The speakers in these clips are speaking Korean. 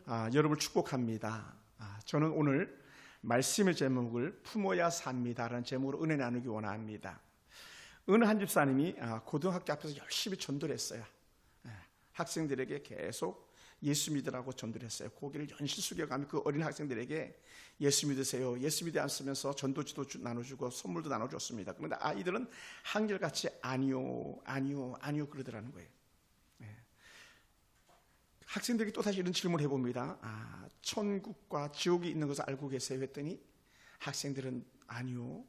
여러분을 축복합니다. 저는 오늘 말씀의 제목을 품어야 삽니다라는 제목으로 은혜 나누기 원합니다. 어느 한 집사님이 고등학교 앞에서 열심히 전도를 했어요. 학생들에게 계속 예수 믿으라고 전도를 했어요. 고개를 연신 숙여가며 그 어린 학생들에게 예수 믿으세요, 예수 믿지 않으면서 전도지도 나눠주고 선물도 나눠줬습니다. 그런데 아이들은 한결같이 아니요 그러더라는 거예요. 학생들에게 또다시 이런 질문을 해봅니다. 천국과 지옥이 있는 것을 알고 계세요? 했더니 학생들은 아니요.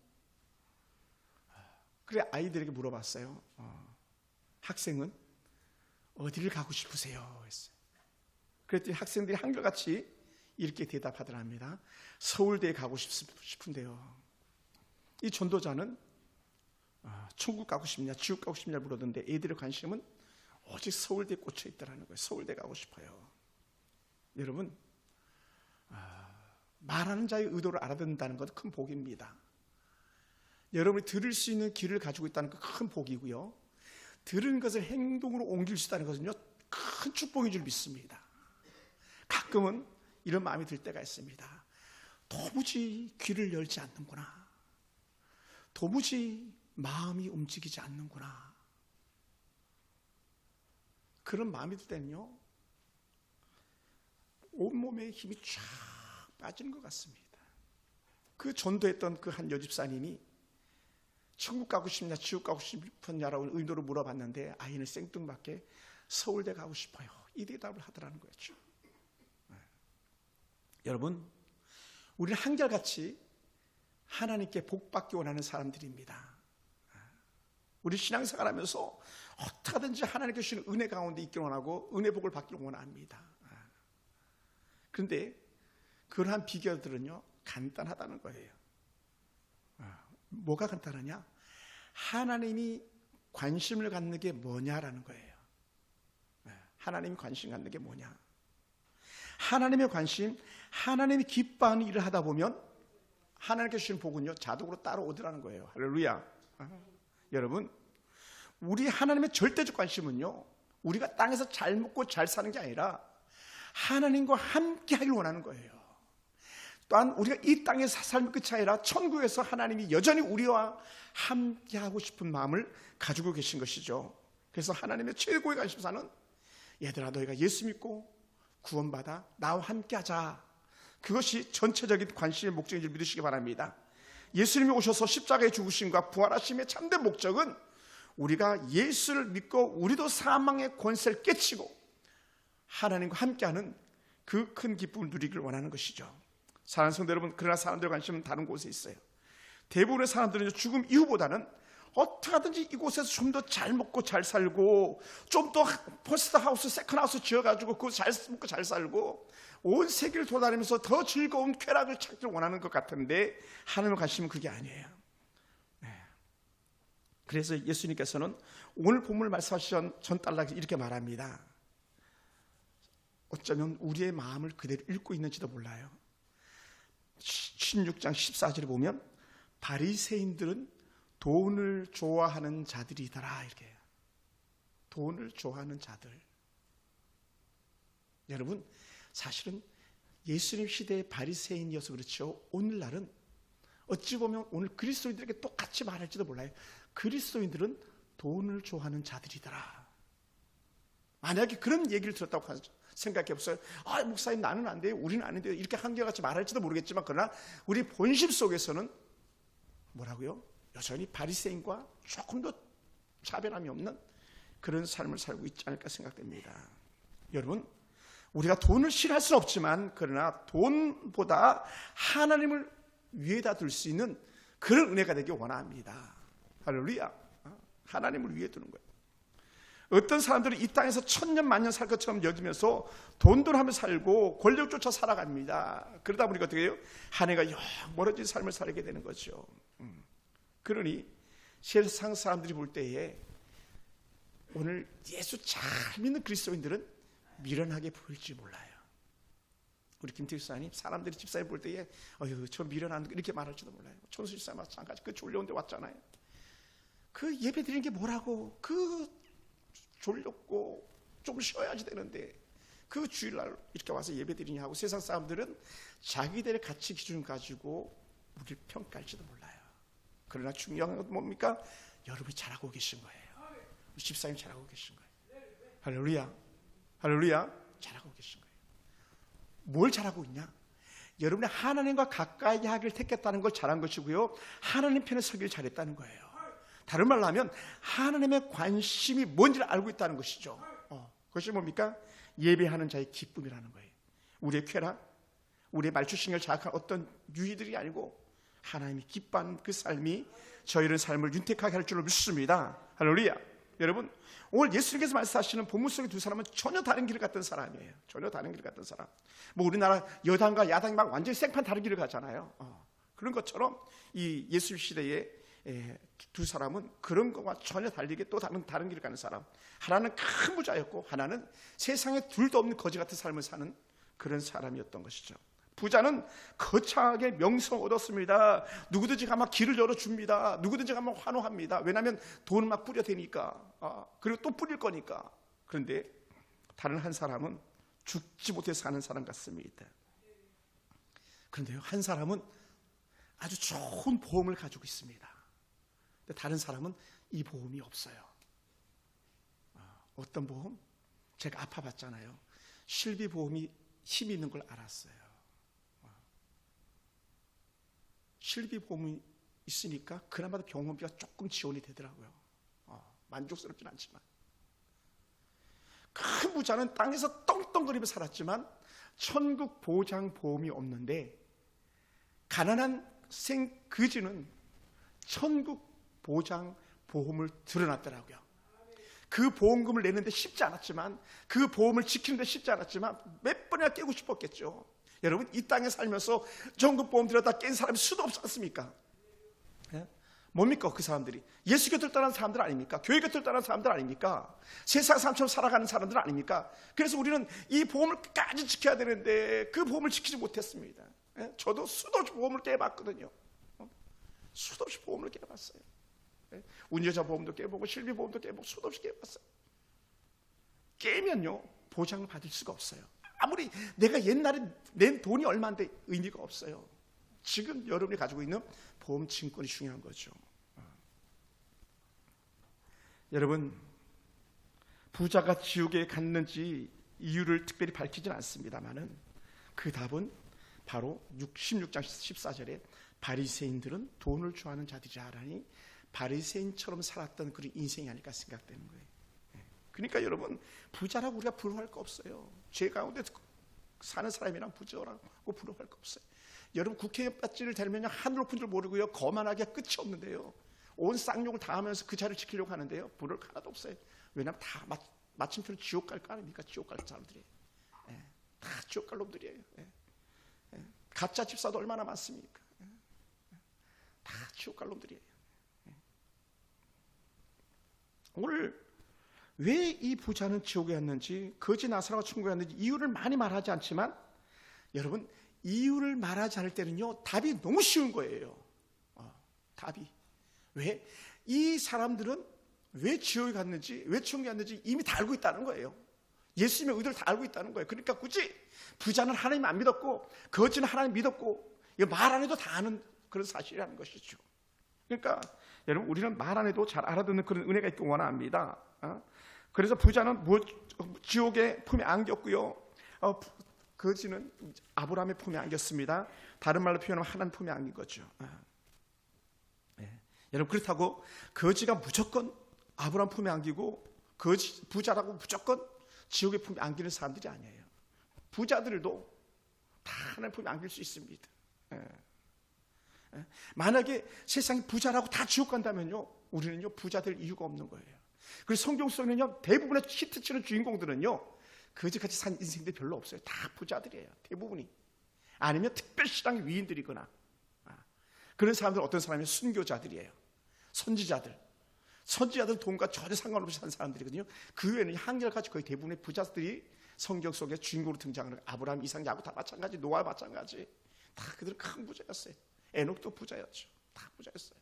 그래 아이들에게 물어봤어요. 학생은 어디를 가고 싶으세요? 했어요. 그랬더니 학생들이 한결같이 이렇게 대답하더랍니다. 서울대에 가고 싶은데요. 이 전도자는 천국 가고 싶냐 지옥 가고 싶냐 물었는데 애들의 관심은 오직 서울대에 꽂혀 있다는 거예요. 서울대 가고 싶어요. 여러분, 말하는 자의 의도를 알아듣는다는 것은 큰 복입니다. 여러분이 들을 수 있는 귀를 가지고 있다는 건 큰 복이고요, 들은 것을 행동으로 옮길 수 있다는 것은요 큰 축복인 줄 믿습니다. 가끔은 이런 마음이 들 때가 있습니다. 도무지 귀를 열지 않는구나, 도무지 마음이 움직이지 않는구나, 그런 마음이 들 때는요 온몸에 힘이 쫙 빠지는 것 같습니다. 그 전도했던 그 한 여집사님이 천국 가고 싶냐 지옥 가고 싶었냐라고 의도로 물어봤는데 아이는 생뚱맞게 서울대 가고 싶어요, 이 대답을 하더라는 거였죠. 여러분, 우리는 한결같이 하나님께 복받기 원하는 사람들입니다. 우리 신앙생활 하면서 어떻게 하든지 하나님께 주시는 은혜 가운데 있기를 원하고 은혜 복을 받기를 원합니다. 그런데 그러한 비결들은요 간단하다는 거예요. 뭐가 간단하냐? 하나님이 관심을 갖는 게 뭐냐라는 거예요. 하나님이 관심 갖는 게 뭐냐? 하나님의 관심, 하나님이 기뻐하는 일을 하다 보면 하나님께 주시는 복은요 자동으로 따라오더라는 거예요. 할렐루야. 여러분, 우리 하나님의 절대적 관심은요 우리가 땅에서 잘 먹고 잘 사는 게 아니라 하나님과 함께 하길 원하는 거예요. 또한 우리가 이 땅에서 삶의 끝이 아니라 천국에서 하나님이 여전히 우리와 함께 하고 싶은 마음을 가지고 계신 것이죠. 그래서 하나님의 최고의 관심사는 얘들아 너희가 예수 믿고 구원받아 나와 함께 하자, 그것이 전체적인 관심의 목적인 줄 믿으시기 바랍니다. 예수님이 오셔서 십자가에 죽으심과 부활하심의 참된 목적은 우리가 예수를 믿고 우리도 사망의 권세를 깨치고 하나님과 함께하는 그 큰 기쁨을 누리기를 원하는 것이죠. 사랑하는 성도 여러분, 그러나 사람들의 관심은 다른 곳에 있어요. 대부분의 사람들은 죽음 이후보다는 어떻게 하든지 이곳에서 좀 더 잘 먹고 잘 살고 좀 더 퍼스트 하우스, 세컨 하우스 지어가지고 그거 잘 먹고 잘 살고 온 세계를 돌아다니면서 더 즐거운 쾌락을 찾기를 원하는 것 같은데 하나님의 관심은 그게 아니에요. 그래서 예수님께서는 오늘 본문을 말씀하시던 전 딸락에 이렇게 말합니다. 어쩌면 우리의 마음을 그대로 읽고 있는지도 몰라요. 16장 14절에 보면 바리새인들은 돈을 좋아하는 자들이더라 이렇게 해요. 돈을 좋아하는 자들. 여러분, 사실은 예수님 시대의 바리새인이어서 그렇죠. 오늘날은 어찌 보면 오늘 그리스도인들에게 똑같이 말할지도 몰라요. 그리스도인들은 돈을 좋아하는 자들이더라. 만약에 그런 얘기를 들었다고 생각해 보세요. 목사님 나는 안 돼요, 우리는 안 돼요, 이렇게 한결같이 말할지도 모르겠지만 그러나 우리 본심 속에서는 뭐라고요? 여전히 바리새인과 조금 더 차별함이 없는 그런 삶을 살고 있지 않을까 생각됩니다. 여러분, 우리가 돈을 싫어할 수는 없지만 그러나 돈보다 하나님을 위에다 둘 수 있는 그런 은혜가 되길 원합니다. 할렐루야. 하나님을 위에 두는 거예요. 어떤 사람들은 이 땅에서 천년 만년 살 것처럼 여기면서 돈하며 살고 권력조차 살아갑니다. 그러다 보니까 어떻게 해요? 한 해가 영 멀어진 삶을 살게 되는 거죠. 그러니 세상 사람들이 볼 때에 오늘 예수 잘 믿는 그리스도인들은 미련하게 보일지 몰라요. 우리 김태희 집사님, 사람들이 집사님 볼 때에 저 미련한 이렇게 말할지도 몰라요. 천수 집사님 마찬가지. 그 졸려온 데 왔잖아요. 그 예배 드리는 게 뭐라고, 그 졸렸고 좀 쉬어야지 되는데 그 주일날 이렇게 와서 예배드리냐 하고 세상 사람들은 자기들의 가치 기준 가지고 우리를 평가할지도 몰라요. 그러나 중요한 건 뭡니까? 여러분이 잘하고 계신 거예요. 집사님 잘하고 계신 거예요. 할렐루야, 할렐루야. 잘하고 계신 거예요. 뭘 잘하고 있냐? 여러분이 하나님과 가까이 하기를 택했다는 걸 잘한 것이고요, 하나님 편에 서기를 잘했다는 거예요. 다른 말로 하면 하나님의 관심이 뭔지를 알고 있다는 것이죠. 그것이 뭡니까? 예배하는 자의 기쁨이라는 거예요. 우리의 쾌락, 우리의 말추신경을 자극한 어떤 유희들이 아니고 하나님이 기뻐하는 그 삶이 저희의 삶을 윤택하게 할 줄로 믿습니다. 할렐루야. 여러분, 오늘 예수님께서 말씀하시는 본문 속의 두 사람은 전혀 다른 길을 갔던 사람이에요. 전혀 다른 길을 갔던 사람. 뭐 우리나라 여당과 야당이 막 완전히 생판 다른 길을 가잖아요. 그런 것처럼 이 예수 시대의 두 사람은 그런 것과 전혀 달리게 또 다른 길을 가는 사람. 하나는 큰 부자였고 하나는 세상에 둘도 없는 거지 같은 삶을 사는 그런 사람이었던 것이죠. 부자는 거창하게 명성 얻었습니다. 누구든지 가면 길을 열어줍니다. 누구든지 가면 환호합니다. 왜냐하면 돈을 막 뿌려대니까, 그리고 또 뿌릴 거니까. 그런데 다른 한 사람은 죽지 못해서 사는 사람 같습니다. 그런데요, 한 사람은 아주 좋은 보험을 가지고 있습니다. 근데 다른 사람은 이 보험이 없어요. 어떤 보험? 제가 아파봤잖아요. 실비보험이 힘이 있는 걸 알았어요. 실비보험이 있으니까 그나마도 병원비가 조금 지원이 되더라고요. 만족스럽진 않지만. 큰 부자는 땅에서 떵떵거리며 살았지만 천국 보장 보험이 없는데, 가난한 생그지는 천국 보장 보험을 들어놨더라고요. 그 보험금을 내는데 쉽지 않았지만, 그 보험을 지키는데 쉽지 않았지만 몇 번이나 깨고 싶었겠죠. 여러분, 이 땅에 살면서 전국보험 들여다 깬 사람이 수도 없지 않습니까? 뭡니까 그 사람들이? 예수 곁을 떠난 사람들 아닙니까? 교회 곁을 떠난 사람들 아닙니까? 세상 사람처럼 살아가는 사람들 아닙니까? 그래서 우리는 이 보험을 끝까지 지켜야 되는데 그 보험을 지키지 못했습니다. 저도 수도 없이 보험을 깨봤거든요. 수도 없이 보험을 깨봤어요. 운전자 보험도 깨보고 실비보험도 깨보고 수도 없이 깨봤어요. 깨면요, 보장을 받을 수가 없어요. 아무리 내가 옛날에 낸 돈이 얼마인데 의미가 없어요. 지금 여러분이 가지고 있는 보험 증권이 중요한 거죠. 여러분, 부자가 지옥에 갔는지 이유를 특별히 밝히진 않습니다만은 그 답은 바로 16장 14절에 바리새인들은 돈을 좋아하는 자들이라 하니 바리새인처럼 살았던 그런 인생이 아닐까 생각되는 거예요. 그러니까 여러분, 부자라고 우리가 부러워할 거 없어요. 죄 가운데 사는 사람이랑 부자라고 부러워할 거 없어요. 여러분, 국회의원 배지를 달면 하늘 높은 줄 모르고요, 거만하게 끝이 없는데요, 온 쌍욕을 다 하면서 그 자리를 지키려고 하는데요, 부러울 거 하나도 없어요. 왜냐하면 다 마침표는 지옥 갈 거 아닙니까? 지옥 갈 사람들이, 다 지옥 갈 놈들이에요. 가짜 집사도 얼마나 많습니까? 다 지옥 갈 놈들이에요. 오늘 왜 이 부자는 지옥에 갔는지, 거지 나사로가 천국에 갔는지 이유를 많이 말하지 않지만, 여러분, 이유를 말하지 않을 때는요, 답이 너무 쉬운 거예요. 답이. 왜? 이 사람들은 왜 지옥에 갔는지, 왜 천국에 갔는지 이미 다 알고 있다는 거예요. 예수님의 의도를 다 알고 있다는 거예요. 그러니까 굳이 부자는 하나님 안 믿었고 거지는 하나님 믿었고, 말 안 해도 다 아는 그런 사실이라는 것이죠. 그러니까 여러분, 우리는 말 안 해도 잘 알아듣는 그런 은혜가 있길 원합니다. 그래서 부자는 지옥의 품에 안겼고요, 거지는 아브라함의 품에 안겼습니다. 다른 말로 표현하면 하나님 품에 안긴 거죠. 여러분, 그렇다고 거지가 무조건 아브라함 품에 안기고 부자라고 무조건 지옥의 품에 안기는 사람들이 아니에요. 부자들도 다 하나님 품에 안길 수 있습니다. 만약에 세상에 부자라고 다 지옥 간다면요, 우리는요 부자 될 이유가 없는 거예요. 그래서 성경 속에는요, 대부분의 히트치는 주인공들은요 거지같이 산 인생들이 별로 없어요. 다 부자들이에요, 대부분이. 아니면 특별시장의 위인들이거나, 그런 사람들은 어떤 사람이에요? 순교자들이에요. 선지자들 돈과 전혀 상관없이 산 사람들이거든요. 그 외에는 한결같이 거의 대부분의 부자들이 성경 속에 주인공으로 등장하는 거예요. 아브라함, 이삭, 야곱 다 마찬가지, 노아 마찬가지. 다 그들은 큰 부자였어요. 에녹도 부자였죠. 다 부자였어요.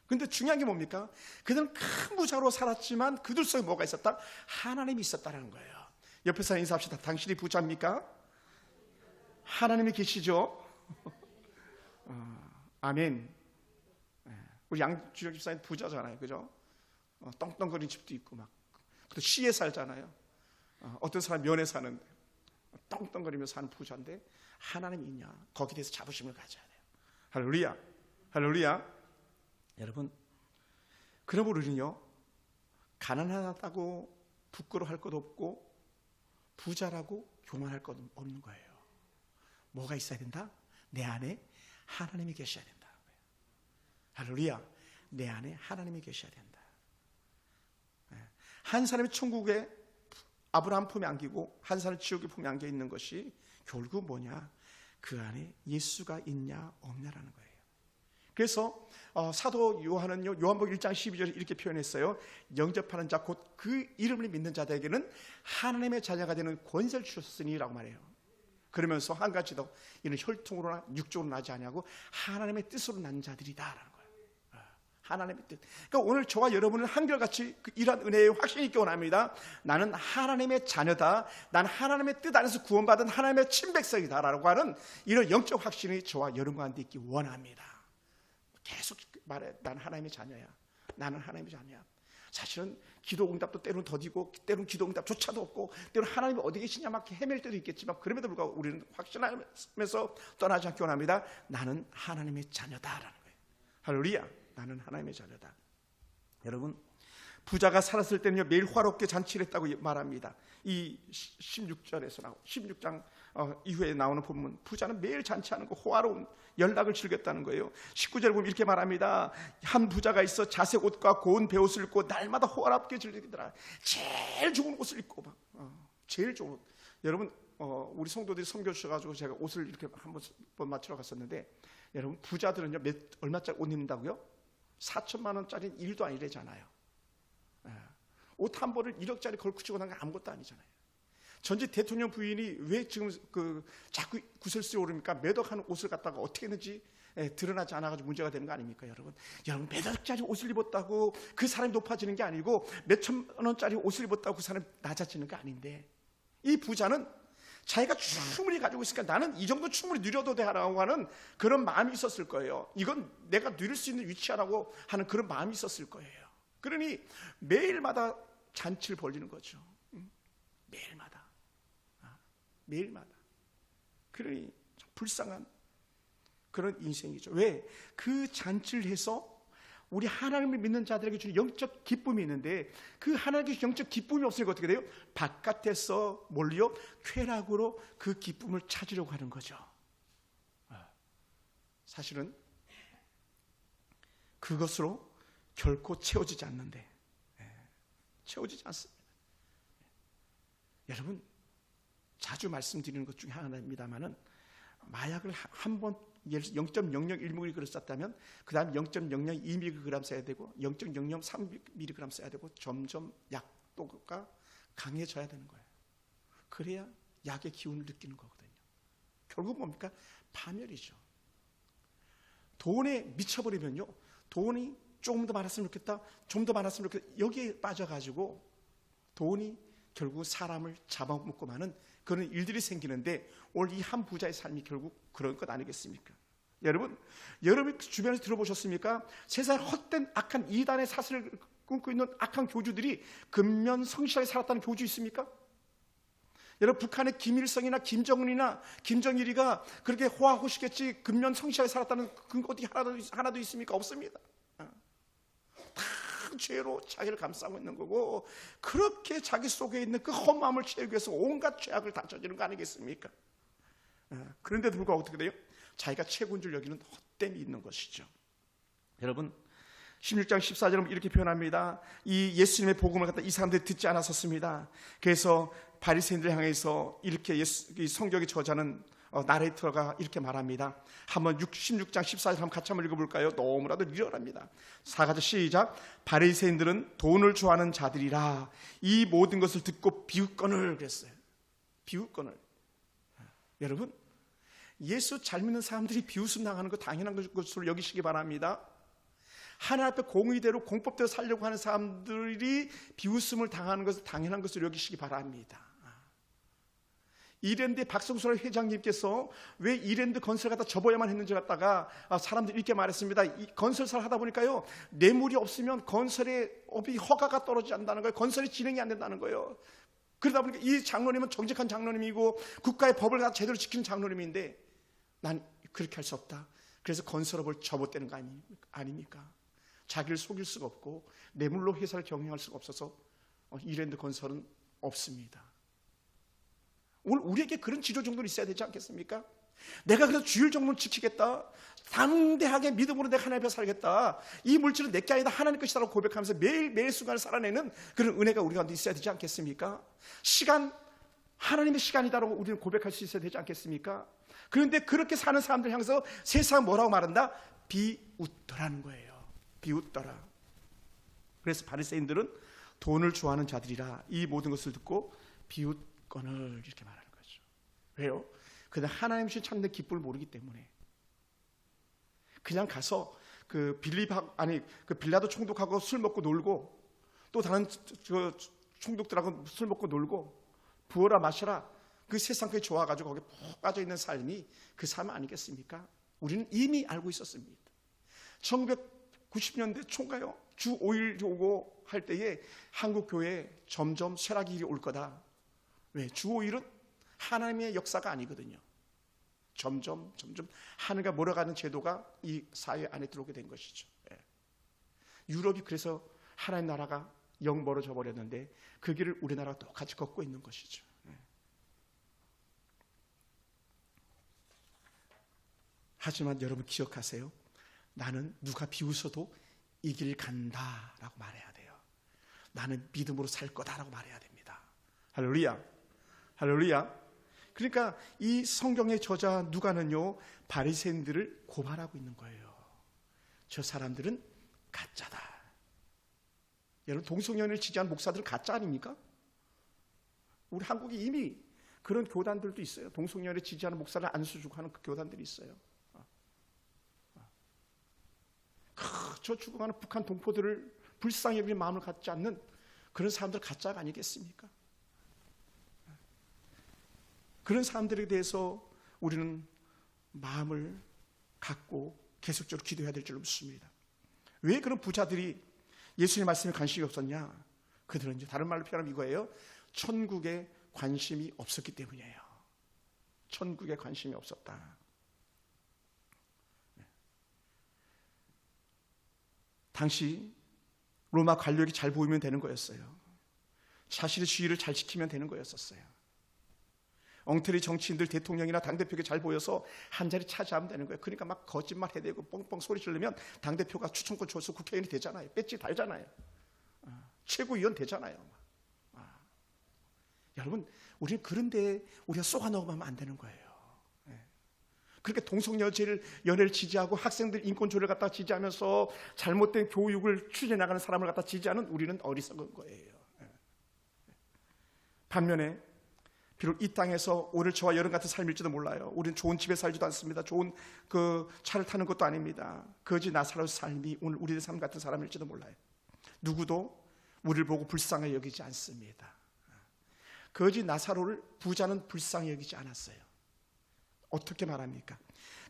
그런데 중요한 게 뭡니까? 그들은 큰 부자로 살았지만 그들 속에 뭐가 있었다? 하나님이 있었다는 거예요. 옆에 사람 인사합시다. 당신이 부자입니까? 하나님이 계시죠? 아멘. 우리 양주혁 집사님 부자잖아요, 그죠? 떵떵거리는 집도 있고 막. 또 시에 살잖아요. 어떤 사람 면에 사는데 떵떵거리면서 사는 부자인데 하나님이 있냐? 거기에 대해서 자부심을 가져야 돼요. 할렐루야, 할렐루야. 여러분, 그러므로 우리는요, 가난하다고 부끄러워할 것도 없고 부자라고 교만할 것 없는 거예요. 뭐가 있어야 된다? 내 안에 하나님이 계셔야 된다. 할렐루야. 내 안에 하나님이 계셔야 된다. 한 사람이 천국에 아브라함 품에 안기고 한 사람이 지옥의 품에 안겨 있는 것이 결국 뭐냐? 그 안에 예수가 있냐 없냐라는 거예요. 그래서 사도 요한은요, 요한복음 1장 12절에 이렇게 표현했어요. 영접하는 자 곧 그 이름을 믿는 자들에게는 하나님의 자녀가 되는 권세를 주셨으니 라고 말해요. 그러면서 한 가지 더, 이는 혈통으로나 육적으로 나지 아니하고 하나님의 뜻으로 난 자들이다 라는 거예요. 하나님의 뜻. 그러니까 오늘 저와 여러분은 한결같이 이러한 은혜에 확신이 있기 원합니다. 나는 하나님의 자녀다, 나는 하나님의 뜻 안에서 구원받은 하나님의 친백성이다 라고 하는 이런 영적 확신이 저와 여러분 가운데 있기 원합니다. 계속 말해. 나는 하나님의 자녀야. 나는 하나님의 자녀야. 사실은 기도 응답도 때로는 더디고 때로는 기도 응답조차도 없고 때로는 하나님이 어디 계시냐 막 헤맬 때도 있겠지만 그럼에도 불구하고 우리는 확신하면서 떠나지 않기 원합니다. 나는 하나님의 자녀다라는 거예요. 할렐루야. 나는 하나님의 자녀다. 여러분, 부자가 살았을 때는요, 매일 화롭게 잔치를 했다고 말합니다. 이 16절에서 나오고 16장 이후에 나오는 본문, 부자는 매일 잔치하는 거, 호화로운 연락을 즐겼다는 거예요. 19절 보면 이렇게 말합니다. 한 부자가 있어 자색 옷과 고운 베옷을 입고 날마다 호화롭게 즐기더라. 제일 좋은 옷을 입고 막 제일 좋은 옷. 여러분, 우리 성도들이 섬겨 주셔가지고 제가 옷을 이렇게 한번 맞추러 갔었는데, 여러분, 부자들은요 얼마짜리 옷 입는다고요? 4천만 원짜리 일도 아니래잖아요. 옷 한 벌을 1억짜리 걸고 나간 게 아무것도 아니잖아요. 전직 대통령 부인이 왜 지금 자꾸 구설수에 오릅니까? 몇 억 하는 옷을 갖다가 어떻게 했는지 드러나지 않아가지고 문제가 되는 거 아닙니까, 여러분? 여러분, 몇 억짜리 옷을 입었다고 그 사람이 높아지는 게 아니고 몇 천만 원짜리 옷을 입었다고 그 사람이 낮아지는 게 아닌데, 이 부자는 자기가 충분히 가지고 있으니까 나는 이 정도 충분히 누려도 되라고 하는 그런 마음이 있었을 거예요. 이건 내가 누릴 수 있는 위치라고 하는 그런 마음이 있었을 거예요. 그러니 매일마다 잔치를 벌리는 거죠. 매일마다. 매일마다. 그러니 불쌍한 그런 인생이죠. 왜? 그 잔치를 해서 우리 하나님을 믿는 자들에게 주는 영적 기쁨이 있는데, 그 하나님께 영적 기쁨이 없으니까 어떻게 돼요? 바깥에서 뭘요? 쾌락으로 그 기쁨을 찾으려고 하는 거죠. 사실은 그것으로 결코 채워지지 않는데, 채워지지 않습니다. 여러분, 자주 말씀드리는 것 중에 하나입니다만은, 마약을 한번 예를 들어서 0.001mg 썼다면 그 다음 0.002mg 써야 되고 0.003mg 써야 되고 점점 약도가 강해져야 되는 거예요. 그래야 약의 기운을 느끼는 거거든요. 결국 뭡니까? 파멸이죠. 돈에 미쳐버리면요, 돈이 조금 더 많았으면 좋겠다, 좀 더 많았으면 좋겠다, 여기에 빠져가지고 돈이 결국 사람을 잡아먹고 마는 그런 일들이 생기는데, 오늘 이 한 부자의 삶이 결국 그런 것 아니겠습니까? 여러분 주변에서 들어보셨습니까? 세상에 헛된 악한 이단의 사슬을 끊고 있는 악한 교주들이 근면성실하게 살았다는 교주 있습니까? 여러분, 북한의 김일성이나 김정은이나 김정일이가 그렇게 호화호식했지 근면성실하게 살았다는 근거 어디 하나도 있습니까? 없습니다. 다 죄로 자기를 감싸고 있는 거고, 그렇게 자기 속에 있는 그 험함을 채우기 위해서 온갖 죄악을 다 저지르는 거 아니겠습니까? 그런데도 불구하고 어떻게 돼요? 자기가 최고인 줄 여기는 헛됨이 있는 것이죠. 여러분, 16장 14절은 이렇게 표현합니다. 이 예수님의 복음을 갖다 이 사람들이 듣지 않았었습니다. 그래서 바리새인들 향해서 이렇게 이 성경의 저자는 나레이터가 이렇게 말합니다. 한번 16장 14절 한번 같이 한번 읽어볼까요? 너무나도 리얼합니다. 4가지 시작. 바리새인들은 돈을 좋아하는 자들이라 이 모든 것을 듣고 비웃거늘 그랬어요. 비웃거늘. 여러분, 예수 잘 믿는 사람들이 비웃음 당하는 거 당연한 것으로 여기시기 바랍니다. 하나님 앞에 공의대로 공법대로 살려고 하는 사람들이 비웃음을 당하는 것을 당연한 것으로 여기시기 바랍니다. 이랜드 박성순 회장님께서 왜 이랜드 건설 갖다 접어야만 했는지 갖다가 사람들이 이렇게 말했습니다. 이 건설사를 하다 보니까요, 뇌물이 없으면 건설의 업이 허가가 떨어지지 않는다는 거예요. 건설이 진행이 안 된다는 거예요. 그러다 보니까 이 장로님은 정직한 장로님이고 국가의 법을 다 제대로 지키는 장로님인데 난 그렇게 할 수 없다. 그래서 건설업을 접어대는 거 아닙니까? 자기를 속일 수가 없고 뇌물로 회사를 경영할 수가 없어서 이랜드 건설은 없습니다. 오늘 우리에게 그런 지조 정도는 있어야 되지 않겠습니까? 내가 그래서 주일 정도는 지키겠다, 담대하게 믿음으로 내가 하나님 앞에 살겠다, 이 물질은 내게 아니다 하나님 것이라고 고백하면서 매일 순간을 살아내는 그런 은혜가 우리 가운데 있어야 되지 않겠습니까? 시간, 하나님의 시간이다라고 우리는 고백할 수 있어야 되지 않겠습니까? 그런데 그렇게 사는 사람들 향해서 세상 뭐라고 말한다? 비웃더라는 거예요. 비웃더라. 그래서 바리새인들은 돈을 좋아하는 자들이라 이 모든 것을 듣고 비웃거늘 이렇게 말하는 거죠. 왜요? 그냥 하나님 주신 참된 기쁨을 모르기 때문에. 그냥 가서 그 빌라도 총독하고 술 먹고 놀고, 또 다른 총독들하고 술 먹고 놀고, 부어라 마셔라, 그 세상에 좋아가지고 거기에 푹 빠져있는 삶이 그 삶 아니겠습니까? 우리는 이미 알고 있었습니다. 1990년대 초인가요? 주 5일 오고 할 때에 한국 교회에 점점 쇠락이 올 거다. 왜? 주 5일은 하나님의 역사가 아니거든요. 점점 하늘과 몰아가는 제도가 이 사회 안에 들어오게 된 것이죠. 유럽이 그래서 하나님 나라가 영 멀어져 버렸는데 그 길을 우리나라가 똑같이 걷고 있는 것이죠. 하지만 여러분 기억하세요. 나는 누가 비웃어도 이 길 간다라고 말해야 돼요. 나는 믿음으로 살 거다라고 말해야 됩니다. 할렐루야. 할렐루야. 그러니까 이 성경의 저자 누가는요, 바리새인들을 고발하고 있는 거예요. 저 사람들은 가짜다. 여러분, 동성연애를 지지하는 목사들은 가짜 아닙니까? 우리 한국에 이미 그런 교단들도 있어요. 동성연애를 지지하는 목사를 안수 주고 하는 그 교단들이 있어요. 저 죽어가는 북한 동포들을 불쌍히 여기는 마음을 갖지 않는 그런 사람들 가짜가 아니겠습니까? 그런 사람들에 대해서 우리는 마음을 갖고 계속적으로 기도해야 될 줄 믿습니다. 왜 그런 부자들이 예수님의 말씀에 관심이 없었냐? 그들은 이제 다른 말로 표현하면 이거예요. 천국에 관심이 없었기 때문이에요. 천국에 관심이 없었다. 당시 로마 관력이 잘 보이면 되는 거였어요. 자신의 지위를 잘 지키면 되는 거였었어요. 엉터리 정치인들, 대통령이나 당대표에게 잘 보여서 한 자리 차지하면 되는 거예요. 그러니까 막 거짓말 해대고 뻥뻥 소리 지르면 당대표가 추천권 줘서 국회의원이 되잖아요. 배지 달잖아요. 최고위원 되잖아요. 여러분, 우리는 그런데 우리가 쏘아 넣으면 안 되는 거예요. 그렇게 동성연애를 지지하고 학생들 인권조례를 갖다 지지하면서 잘못된 교육을 추진해 나가는 사람을 갖다 지지하는 우리는 어리석은 거예요. 반면에 비록 이 땅에서 오늘 저와 여러분 같은 삶일지도 몰라요. 우리는 좋은 집에 살지도 않습니다. 좋은 그 차를 타는 것도 아닙니다. 거지 나사로의 삶이 오늘 우리의 삶 같은 사람일지도 몰라요. 누구도 우리를 보고 불쌍히 여기지 않습니다. 거지 나사로를 부자는 불쌍히 여기지 않았어요. 어떻게 말합니까?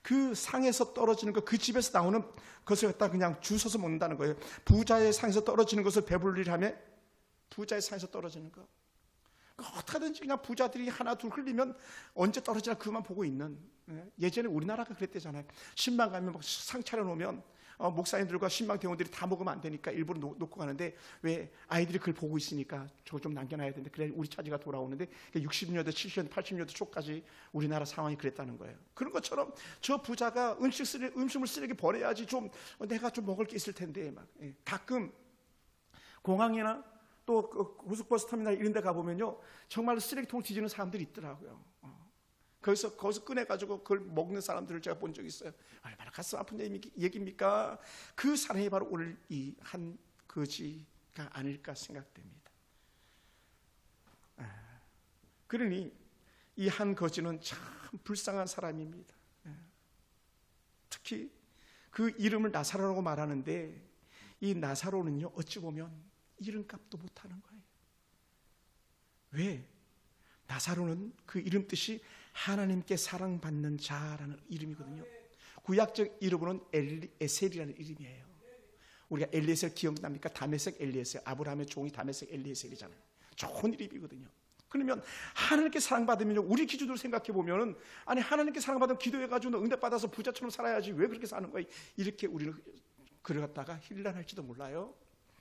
그 상에서 떨어지는 것, 그 집에서 나오는 것을 갖다 그냥 주워서 먹는다는 거예요. 부자의 상에서 떨어지는 것을 배불리려 하면 부자의 상에서 떨어지는 것. 어떻게든지 그냥 부자들이 하나 둘 흘리면 언제 떨어지나 그만 보고 있는. 예전에 우리나라가 그랬대잖아요. 신방 가면 막 상 차려놓으면 목사님들과 신방 대원들이 다 먹으면 안 되니까 일부러 놓고 가는데, 왜? 아이들이 그걸 보고 있으니까 저거 좀 남겨놔야 되는데 그래 우리 차지가 돌아오는데 60년대 70년대 80년대 초까지 우리나라 상황이 그랬다는 거예요. 그런 것처럼 저 부자가 음식물 쓰레기 버려야지 좀 내가 좀 먹을 게 있을 텐데 막. 가끔 공항이나 또 고속버스 터미널 이런 데 가보면요, 정말로 쓰레기통을 뒤지는 사람들이 있더라고요. 거기서 꺼내가지고 그걸 먹는 사람들을 제가 본 적이 있어요. 얼마나 가슴 아픈 얘기입니까? 그 사람이 바로 오늘 이 한 거지가 아닐까 생각됩니다. 그러니 이 한 거지는 참 불쌍한 사람입니다. 특히 그 이름을 나사로라고 말하는데, 이 나사로는요, 어찌 보면 이름값도 못하는 거예요. 왜? 나사로는 그 이름 뜻이 하나님께 사랑받는 자라는 이름이거든요. 구약적 이름으로는 엘리에셀이라는 이름이에요. 우리가 엘리에셀 기억납니까? 다메섹 엘리에셀, 아브라함의 종이 다메섹 엘리에셀이잖아요. 좋은 이름이거든요. 그러면 하나님께 사랑받으면 우리 기준으로 생각해 보면은, 아니 하나님께 사랑받으면 기도해가지고 응답받아서 부자처럼 살아야지 왜 그렇게 사는 거야? 이렇게 우리는 그를 갖다가 힐난할지도 몰라요.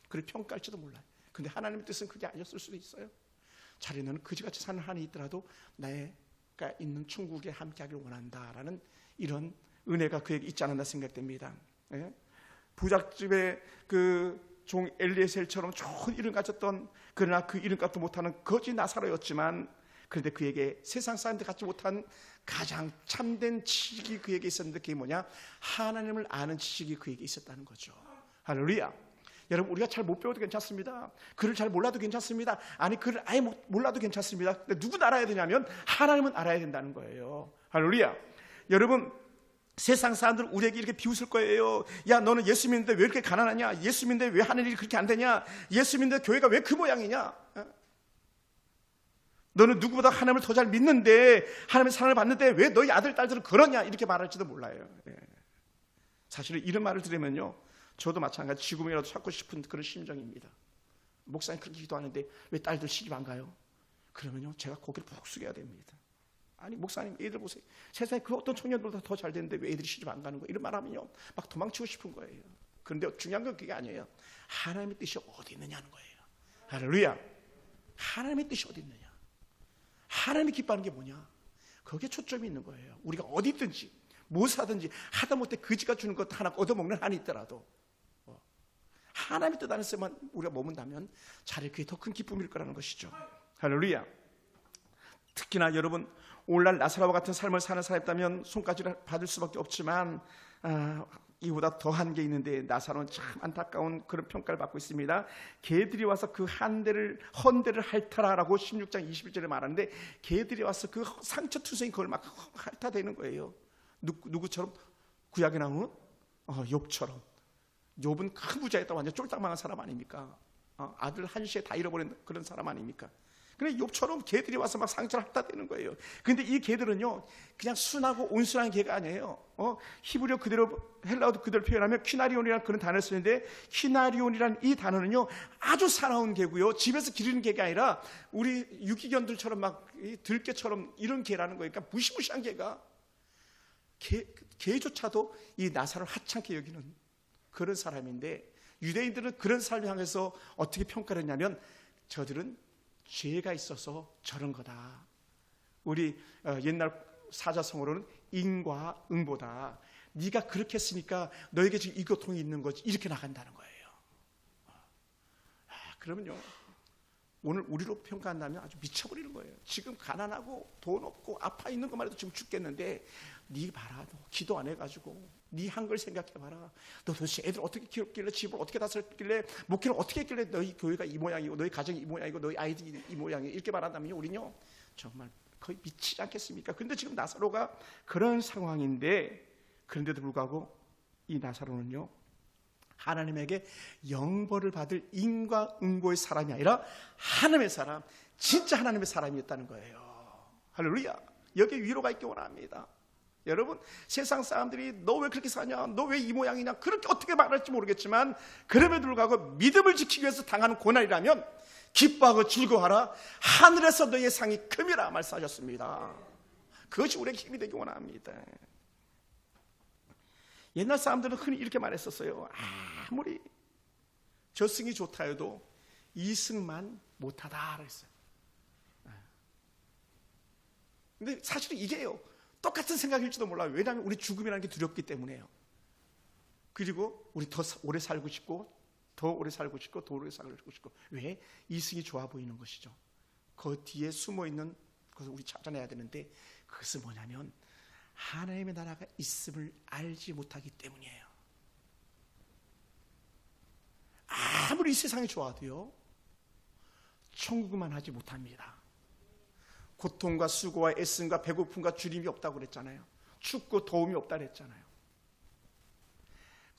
그를 평가할지도 몰라요. 근데 하나님의 뜻은 그게 아니었을 수도 있어요. 자기는 그지같이 사는 한이 있더라도 내가 있는 천국에 함께하기를 원한다라는 이런 은혜가 그에게 있지 않았나 생각됩니다. 예? 부잣집의 그 종 엘리에셀처럼 좋은 이름 가졌던, 그러나 그 이름값도 못하는 거지 나사로였지만, 그런데 그에게 세상 사람들 갖지 못한 가장 참된 지식이 그에게 있었는데, 그게 뭐냐? 하나님을 아는 지식이 그에게 있었다는 거죠. 할렐루야. 여러분, 우리가 잘 못 배워도 괜찮습니다. 글을 잘 몰라도 괜찮습니다. 아니 글을 아예 몰라도 괜찮습니다. 근데 누구 알아야 되냐면 하나님은 알아야 된다는 거예요. 할렐루야. 여러분, 세상 사람들 우리에게 이렇게 비웃을 거예요. 야, 너는 예수 믿는데 왜 이렇게 가난하냐? 예수 믿는데 왜 하는 일이 그렇게 안 되냐? 예수 믿는데 교회가 왜 그 모양이냐? 너는 누구보다 하나님을 더 잘 믿는데, 하나님의 사랑을 받는데 왜 너희 아들, 딸들은 그러냐? 이렇게 말할지도 몰라요. 사실은 이런 말을 들으면요, 저도 마찬가지 지금이라도 찾고 싶은 그런 심정입니다. 목사님 그렇게 기도하는데 왜 딸들 시집 안 가요? 그러면요, 제가 고개를 푹 숙여야 됩니다. 아니 목사님, 애들 보세요. 세상에 그 어떤 청년들보다 더 잘 되는데 왜 애들이 시집 안 가는 거예요? 이런 말하면요, 막 도망치고 싶은 거예요. 그런데 중요한 건 그게 아니에요. 하나님의 뜻이 어디 있느냐는 거예요. 할렐루야. 하나님의 뜻이 어디 있느냐? 하나님이 기뻐하는 게 뭐냐? 거기에 초점이 있는 거예요. 우리가 어디 있든지 무엇을 하든지 하다못해 그지가 주는 것 하나 얻어먹는 한이 있더라도 하나님의 뜻 안에서만 우리가 머문다면 차라리 그게 더 큰 기쁨일 거라는 것이죠. 할렐루야. 특히나 여러분, 오늘날 나사로와 같은 삶을 사는 사람이었다면 손가락을 받을 수밖에 없지만 이보다 더한 게 있는데, 나사로는 참 안타까운 그런 평가를 받고 있습니다. 개들이 와서 그 헌대를 핥아라라고 16장 21절에 말하는데, 개들이 와서 그 상처투성이 그걸 막 핥아대는 거예요. 누구처럼? 구약에 나오는 욥처럼. 욥은 큰 부자였다, 완전 쫄딱 망한 사람 아닙니까? 아들 한시에 다 잃어버린 그런 사람 아닙니까? 그래, 욥처럼 개들이 와서 막 상처를 핥아대는 거예요. 근데 이 개들은요, 그냥 순하고 온순한 개가 아니에요. 히브리어 그대로, 헬라어도 그대로 표현하면 퀴나리온이라는 그런 단어를 쓰는데, 퀴나리온이라는 이 단어는요, 아주 사나운 개고요, 집에서 기르는 개가 아니라 우리 유기견들처럼 막 들개처럼 이런 개라는 거예요. 그러니까 무시무시한 개가, 개조차도 이 나사로를 하찮게 여기는 그런 사람인데, 유대인들은 그런 삶을 향해서 어떻게 평가를 했냐면, 저들은 죄가 있어서 저런 거다. 우리 옛날 사자성어로는 인과 응보다. 네가 그렇게 했으니까 너에게 지금 이 고통이 있는 거지, 이렇게 나간다는 거예요. 그러면요, 오늘 우리로 평가한다면 아주 미쳐버리는 거예요. 지금 가난하고 돈 없고 아파 있는 것만 해도 지금 죽겠는데, 네 봐라, 너 기도 안 해가지고 네 한 걸 생각해봐라. 너 도대체 애들 어떻게 키웠길래, 집을 어떻게 다스렸길래, 목회를 어떻게 했길래 너희 교회가 이 모양이고 너희 가정이 이 모양이고 너희 아이들이 이 모양이고, 이렇게 말한다면요, 우리는요 정말 거의 미치지 않겠습니까? 그런데 지금 나사로가 그런 상황인데, 그런데도 불구하고 이 나사로는요, 하나님에게 영벌을 받을 인과응보의 사람이 아니라 하나님의 사람, 진짜 하나님의 사람이었다는 거예요. 할렐루야. 여기에 위로가 있기 원합니다. 여러분, 세상 사람들이 너 왜 그렇게 사냐, 너 왜 이 모양이냐, 그렇게 어떻게 말할지 모르겠지만, 그럼에도 불구하고 믿음을 지키기 위해서 당하는 고난이라면 기뻐하고 즐거워하라, 하늘에서 너의 상이 큼이라 말씀하셨습니다. 그것이 우리에게 힘이 되기 원합니다. 옛날 사람들은 흔히 이렇게 말했었어요. 아무리 저승이 좋다 해도 이승만 못하다 그랬어요. 근데 사실은 이게요, 똑같은 생각일지도 몰라요. 왜냐하면 우리 죽음이라는 게 두렵기 때문에요. 그리고 우리 더 오래 살고 싶고, 더 오래 살고 싶고, 더 오래 살고 싶고. 왜? 이승이 좋아 보이는 것이죠. 그 뒤에 숨어있는 것을 우리 찾아내야 되는데, 그것은 뭐냐면 하나님의 나라가 있음을 알지 못하기 때문이에요. 아무리 이 세상이 좋아도요, 천국만 하지 못합니다. 고통과 수고와 애씀과 배고픔과 주림이 없다고 그랬잖아요. 춥고 더움이 없다 그랬잖아요.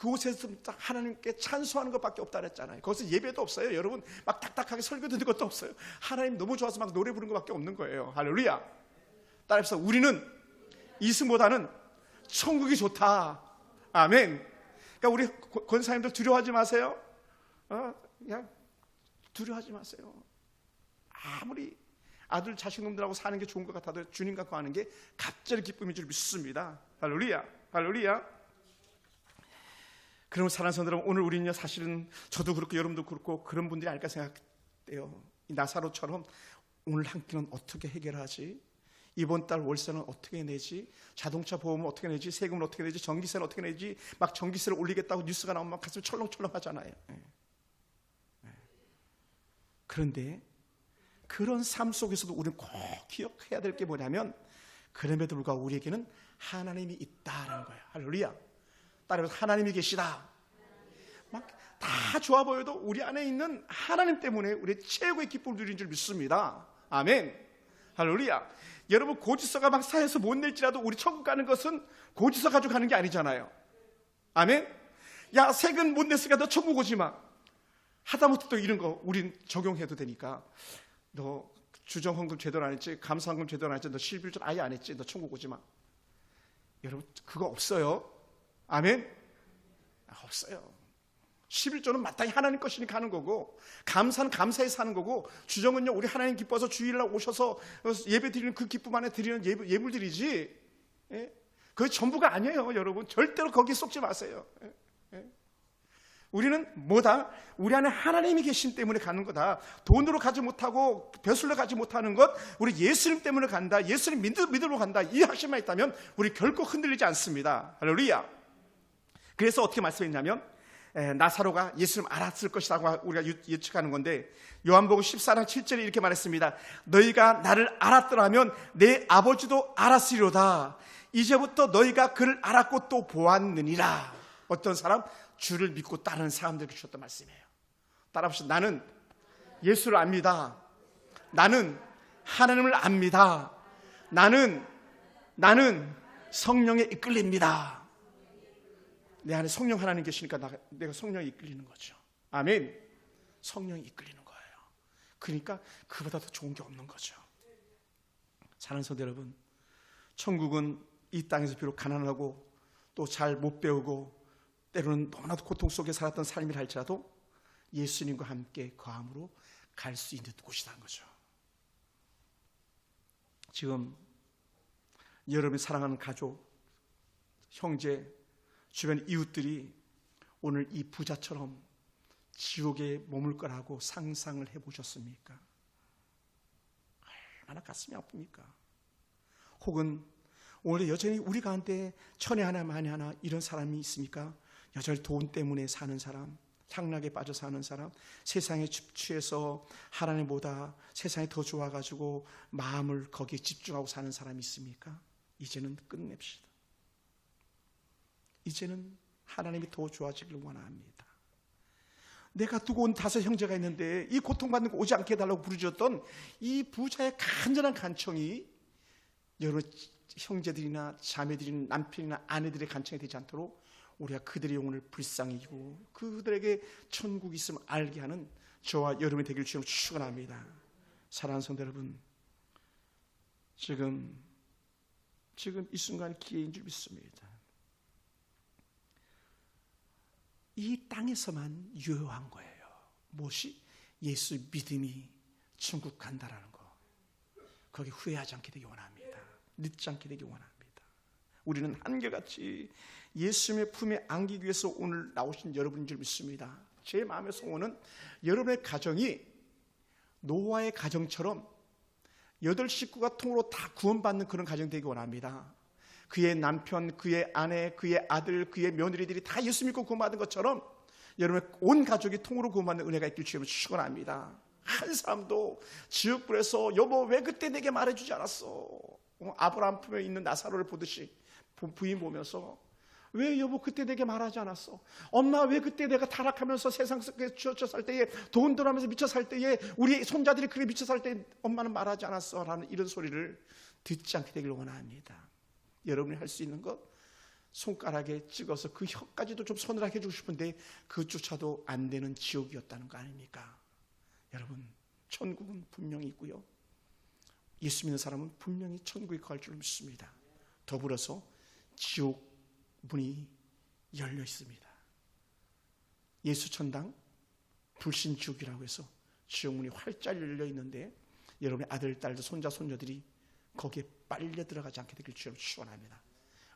그곳에서 딱 하나님께 찬송하는 것밖에 없다 그랬잖아요. 거기서 예배도 없어요. 여러분 막 딱딱하게 설교 듣는 것도 없어요. 하나님 너무 좋아서 막 노래 부르는 것밖에 없는 거예요. 할렐루야. 따라서 우리는 이승보다는 천국이 좋다. 아멘. 그러니까 우리 권사님들 두려워하지 마세요. 그냥 두려워하지 마세요. 아무리 아들 자식놈들하고 사는 게 좋은 것 같아도 주님 갖고 하는 게 갑자기 기쁨인 줄 믿습니다. 할렐루야. 할렐루야. 그럼 사랑하는 성도들, 오늘 우리는요, 사실은 저도 그렇고 여러분도 그렇고 그런 분들이 아닐까 생각돼요. 이 나사로처럼 오늘 한 끼는 어떻게 해결하지? 이번 달 월세는 어떻게 내지? 자동차 보험은 어떻게 내지? 세금은 어떻게 내지? 전기세는 어떻게 내지? 막 전기세를 올리겠다고 뉴스가 나오면 막 가슴이 철렁철렁 하잖아요. 그런데 그런 삶 속에서도 우리는 꼭 기억해야 될 게 뭐냐면, 그럼에도 불구하고 우리에게는 하나님이 있다라는 거예요. 할렐루야. 따라서 하나님이 계시다. 막 다 좋아 보여도 우리 안에 있는 하나님 때문에 우리 최고의 기쁨을 누리는 줄 믿습니다. 아멘. 할렐루야. 여러분, 고지서가 막 사해서 못 낼지라도 우리 천국 가는 것은 고지서 가지고 가는 게 아니잖아요. 아멘. 야, 세금 못 냈으니까 너 천국 오지 마. 하다못해 또 이런 거 우린 적용해도 되니까, 너 주정헌금 제대로 안 했지, 감사헌금 제대로 안 했지, 너 11조 아예 안 했지, 너 천국 오지 마. 여러분, 그거 없어요. 아멘. 없어요. 11조는 마땅히 하나님 것이니까 하는 거고, 감사는 감사해서 하는 거고, 주정은요, 우리 하나님 기뻐서 주일날 오셔서 예배 드리는 그 기쁨 안에 드리는 예물들이지, 그게 전부가 아니에요. 여러분, 절대로 거기에 속지 마세요. 우리는 뭐다? 우리 안에 하나님이 계신 때문에 가는 거다. 돈으로 가지 못하고 벼슬로 가지 못하는 것, 우리 예수님 때문에 간다, 예수님 믿음으로 간다, 이 확신만 있다면 우리 결코 흔들리지 않습니다. 할렐루야. 그래서 어떻게 말씀했냐면, 나사로가 예수님 알았을 것이라고 우리가 예측하는 건데, 요한복음 14장 7절에 이렇게 말했습니다. 너희가 나를 알았더라면 내 아버지도 알았으리로다. 이제부터 너희가 그를 알았고 또 보았느니라. 어떤 사람? 주를 믿고 따르는 사람들에게 주셨던 말씀이에요. 따라합시다. 나는 예수를 압니다. 나는 하나님을 압니다. 나는 성령에 이끌립니다. 내 안에 성령 하나님 계시니까 내가 성령에 이끌리는 거죠. 아멘. 성령이 이끌리는 거예요. 그러니까 그보다 더 좋은 게 없는 거죠. 사랑하는 성도 여러분, 천국은 이 땅에서 비록 가난하고 또 잘 못 배우고 때로는 너무나도 고통 속에 살았던 삶이라 할지라도 예수님과 함께 거함으로 갈 수 있는 곳이라는 거죠. 지금 여러분이 사랑하는 가족, 형제, 주변 이웃들이 오늘 이 부자처럼 지옥에 머물 거라고 상상을 해보셨습니까? 얼마나 가슴이 아픕니까? 혹은 오늘 여전히 우리 가운데 천에 하나 만에 하나 이런 사람이 있습니까? 여전히 돈 때문에 사는 사람, 향락에 빠져 사는 사람, 세상에 취해서 하나님보다 세상이 더 좋아가지고 마음을 거기에 집중하고 사는 사람이 있습니까? 이제는 끝냅시다. 이제는 하나님이 더 좋아지길 원합니다. 내가 두고 온 5 형제가 있는데 이 고통받는 거 오지 않게 해달라고 부르짖었던 이 부자의 간절한 간청이 여러분 형제들이나 자매들이나 남편이나 아내들의 간청이 되지 않도록 우리가 그들의 영혼을 불쌍히 여기고 그들에게 천국이 있음을 알게 하는 저와 여러분이 되길 주님으로 축원합니다. 사랑하는 성도 여러분, 지금 이 순간 기회인 줄 믿습니다. 이 땅에서만 유효한 거예요. 무엇이? 예수 믿음이 천국 간다라는 거. 거기 후회하지 않게 되기 원합니다. 늦지 않게 되기 원합니다. 우리는 한결같이 예수님의 품에 안기기 위해서 오늘 나오신 여러분인 줄 믿습니다. 제 마음의 소원은 여러분의 가정이 노아의 가정처럼 8 식구가 통으로 다 구원받는 그런 가정이 되기 원합니다. 그의 남편, 그의 아내, 그의 아들, 그의 며느리들이 다 예수 믿고 구원받은 것처럼 여러분의 온 가족이 통으로 구원받는 은혜가 있길 주님을 축원합니다. 한 사람도 지옥불에서 여보 왜 그때 내게 말해주지 않았어? 아브라함 품에 있는 나사로를 보듯이 부인 보면서 왜 여보 그때 내게 말하지 않았어? 엄마 왜 그때 내가 타락하면서 세상 속에 쥐어져 살 때에 돈 들어가면서 미쳐 살 때에 우리 손자들이 그렇게 미쳐 살 때 엄마는 말하지 않았어? 라는 이런 소리를 듣지 않게 되길 원합니다. 여러분이 할 수 있는 것 손가락에 찍어서 그 혀까지도 좀 서늘하게 해주고 싶은데 그조차도 안 되는 지옥이었다는 거 아닙니까? 여러분, 천국은 분명히 있고요, 예수 믿는 사람은 분명히 천국에 갈 줄 믿습니다. 더불어서 지옥 문이 열려 있습니다. 예수 천당 불신지옥이라고 해서 지옥 문이 활짝 열려 있는데 여러분의 아들, 딸들, 손자, 손녀들이 거기에 빨려 들어가지 않게 되길 주여 축원합니다.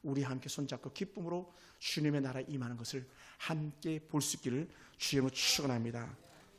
우리 함께 손잡고 기쁨으로 주님의 나라에 임하는 것을 함께 볼 수 있기를 주여 축원합니다.